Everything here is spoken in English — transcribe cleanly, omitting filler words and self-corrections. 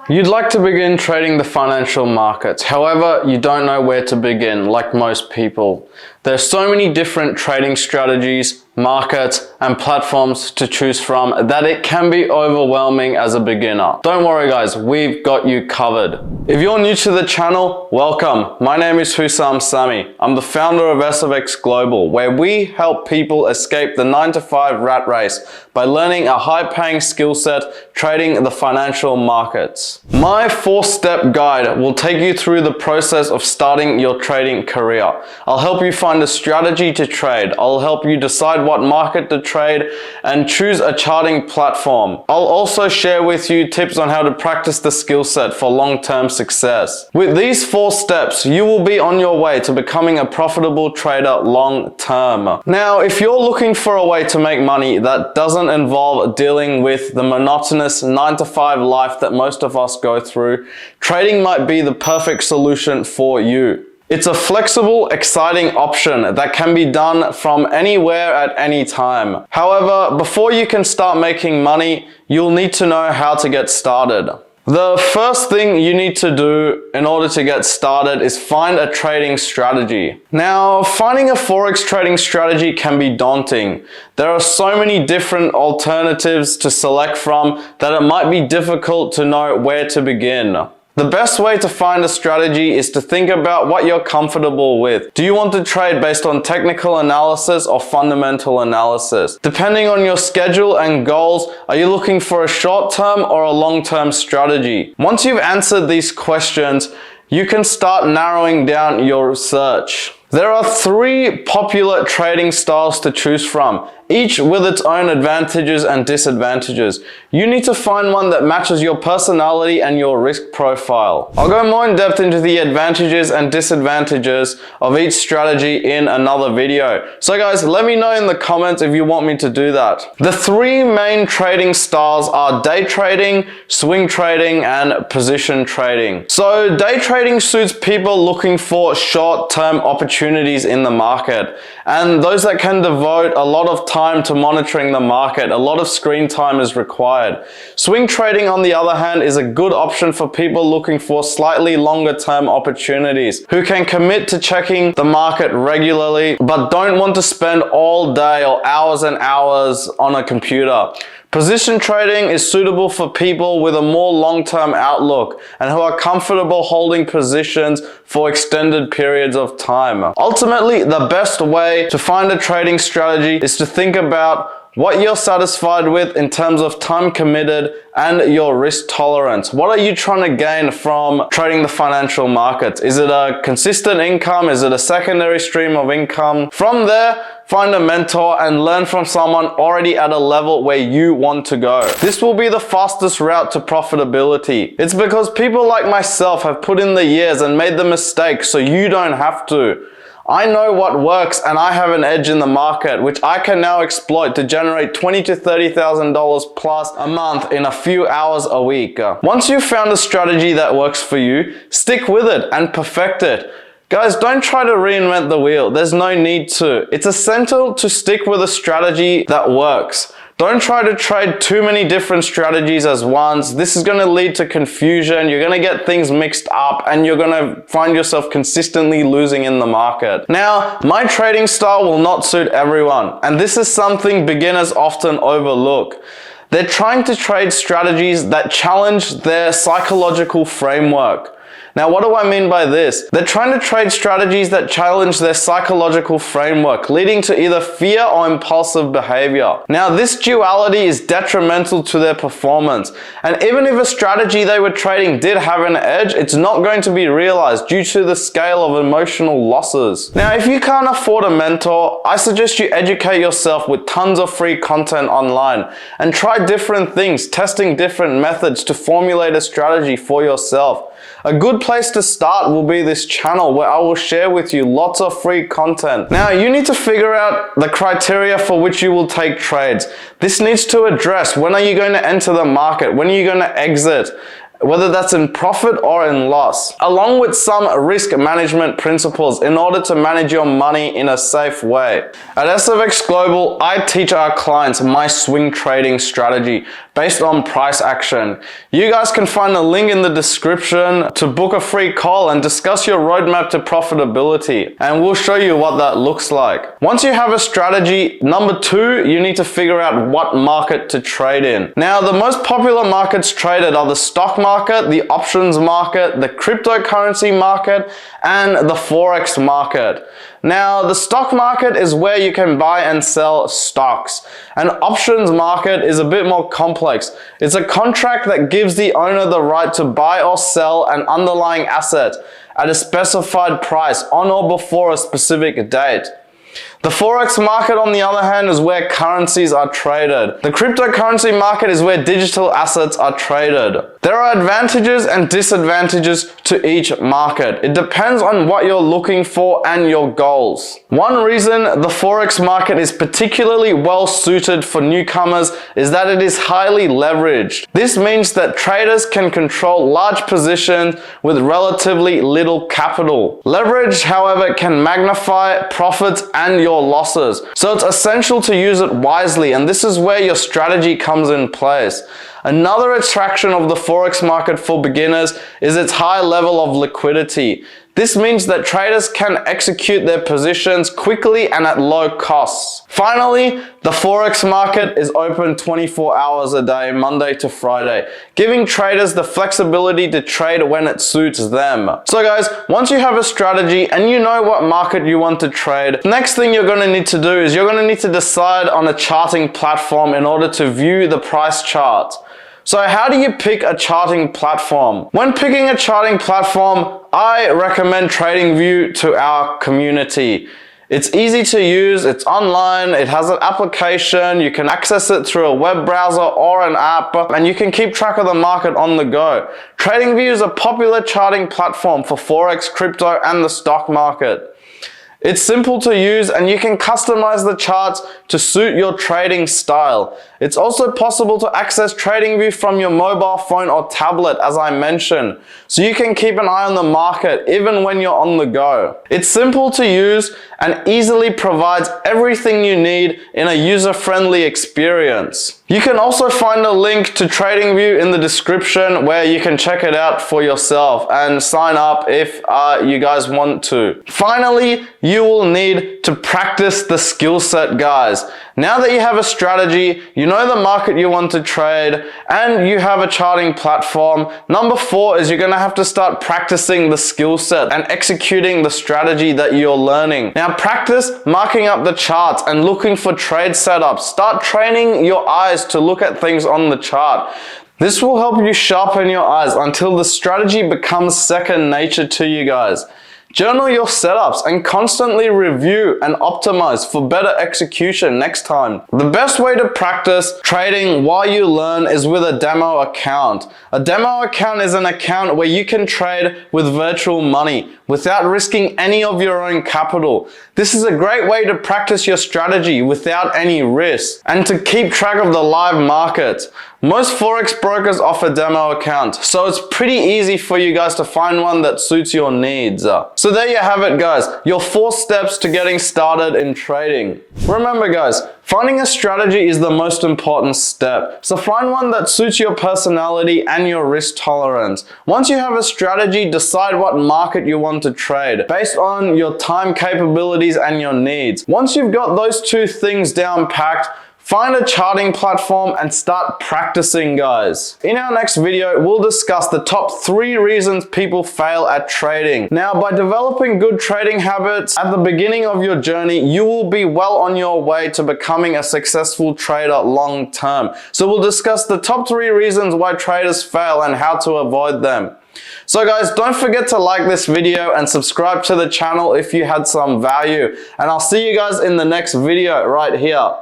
You'd like to begin trading the financial markets, however, you don't know where to begin, like most people. There's so many different trading strategies, markets, and platforms to choose from that it can be overwhelming as a beginner. Don't worry guys, we've got you covered. If you're new to the channel, welcome. My name is Hussam Sami. I'm the founder of SFX-GLOBAL, where we help people escape the 9-to-5 rat race by learning a high-paying skill set trading the financial markets. My 4-step guide will take you through the process of starting your trading career. I'll help you find a strategy to trade. I'll help you decide what market to trade and choose a charting platform. I'll also share with you tips on how to practice the skill set for long-term success. With these 4 steps, you will be on your way to becoming a profitable trader long-term. Now, if you're looking for a way to make money that doesn't involve dealing with the monotonous 9-to-5 life that most of us go through, trading might be the perfect solution for you. It's a flexible, exciting option that can be done from anywhere at any time. However, before you can start making money, you'll need to know how to get started. The first thing you need to do in order to get started is find a trading strategy. Now, finding a Forex trading strategy can be daunting. There are so many different alternatives to select from that it might be difficult to know where to begin. The best way to find a strategy is to think about what you're comfortable with. Do you want to trade based on technical analysis or fundamental analysis? Depending on your schedule and goals, are you looking for a short-term or a long-term strategy? Once you've answered these questions, you can start narrowing down your search. There are 3 popular trading styles to choose from, each with its own advantages and disadvantages. You need to find one that matches your personality and your risk profile. I'll go more in depth into the advantages and disadvantages of each strategy in another video. So guys, let me know in the comments if you want me to do that. The 3 main trading styles are day trading, swing trading, and position trading. So day trading suits people looking for short-term opportunities in the market, and those that can devote a lot of time to monitoring the market. A lot of screen time is required. Swing trading, on the other hand, is a good option for people looking for slightly longer term opportunities, who can commit to checking the market regularly but don't want to spend all day or hours and hours on a computer. Position trading is suitable for people with a more long-term outlook and who are comfortable holding positions for extended periods of time. Ultimately, the best way to find a trading strategy is to think about what you're satisfied with in terms of time committed and your risk tolerance. What are you trying to gain from trading the financial markets? Is it a consistent income? Is it a secondary stream of income? From there, find a mentor and learn from someone already at a level where you want to go. This will be the fastest route to profitability. It's because people like myself have put in the years and made the mistakes so you don't have to. I know what works and I have an edge in the market which I can now exploit to generate $20,000 to $30,000 plus a month in a few hours a week. Once you've found a strategy that works for you, stick with it and perfect it. Guys, don't try to reinvent the wheel. There's no need to. It's essential to stick with a strategy that works. Don't try to trade too many different strategies as once. This is going to lead to confusion. You're going to get things mixed up and you're going to find yourself consistently losing in the market. Now, my trading style will not suit everyone, and this is something beginners often overlook. They're trying to trade strategies that challenge their psychological framework. Now, what do I mean by this? They're trying to trade strategies that challenge their psychological framework, leading to either fear or impulsive behavior. Now, this duality is detrimental to their performance. And even if a strategy they were trading did have an edge, it's not going to be realized due to the scale of emotional losses. Now, if you can't afford a mentor, I suggest you educate yourself with tons of free content online and try different things, testing different methods to formulate a strategy for yourself. A good place to start will be this channel where I will share with you lots of free content. Now, you need to figure out the criteria for which you will take trades. This needs to address when are you going to enter the market, when are you going to exit, whether that's in profit or in loss, along with some risk management principles in order to manage your money in a safe way. At SFX Global, I teach our clients my swing trading strategy based on price action. You guys can find a link in the description to book a free call and discuss your roadmap to profitability, and we'll show you what that looks like. Once you have a strategy, number 2, you need to figure out what market to trade in. Now, the most popular markets traded are the stock market, the options market, the cryptocurrency market, and the Forex market. Now, the stock market is where you can buy and sell stocks. An options market is a bit more complex. It's a contract that gives the owner the right to buy or sell an underlying asset at a specified price on or before a specific date. The Forex market, on the other hand, is where currencies are traded. The cryptocurrency market is where digital assets are traded. There are advantages and disadvantages to each market. It depends on what you're looking for and your goals. One reason the Forex market is particularly well suited for newcomers is that it is highly leveraged. This means that traders can control large positions with relatively little capital. Leverage, however, can magnify profits and your losses. So it's essential to use it wisely, and this is where your strategy comes in place. Another attraction of the Forex market for beginners is its high level of liquidity. This means that traders can execute their positions quickly and at low costs. Finally, the Forex market is open 24 hours a day, Monday to Friday, giving traders the flexibility to trade when it suits them. So guys, once you have a strategy and you know what market you want to trade, the next thing you're going to need to do is you're going to need to decide on a charting platform in order to view the price chart. So how do you pick a charting platform? When picking a charting platform, I recommend TradingView to our community. It's easy to use, it's online, it has an application, you can access it through a web browser or an app, and you can keep track of the market on the go. TradingView is a popular charting platform for Forex, crypto, and the stock market. It's simple to use and you can customize the charts to suit your trading style. It's also possible to access TradingView from your mobile phone or tablet, as I mentioned, so you can keep an eye on the market even when you're on the go. It's simple to use and easily provides everything you need in a user-friendly experience. You can also find a link to TradingView in the description where you can check it out for yourself and sign up if you guys want to. Finally, you will need to practice the skill set, guys. Now that you have a strategy, you know the market you want to trade, and you have a charting platform, number 4 is you're going to have to start practicing the skill set and executing the strategy that you're learning. Now practice marking up the charts and looking for trade setups. Start training your eyes to look at things on the chart. This will help you sharpen your eyes until the strategy becomes second nature to you guys. Journal your setups and constantly review and optimize for better execution next time. The best way to practice trading while you learn is with a demo account. A demo account is an account where you can trade with virtual money without risking any of your own capital. This is a great way to practice your strategy without any risk and to keep track of the live market. Most Forex brokers offer demo accounts, so it's pretty easy for you guys to find one that suits your needs. So there you have it, guys, your 4 steps to getting started in trading. Remember guys, finding a strategy is the most important step. So find one that suits your personality and your risk tolerance. Once you have a strategy, decide what market you want to trade based on your time capabilities and your needs. Once you've got those 2 things down packed, find a charting platform and start practicing, guys. In our next video, we'll discuss the top 3 reasons people fail at trading. Now, by developing good trading habits at the beginning of your journey, you will be well on your way to becoming a successful trader long term. So we'll discuss the top 3 reasons why traders fail and how to avoid them. So guys, don't forget to like this video and subscribe to the channel if you had some value. And I'll see you guys in the next video right here.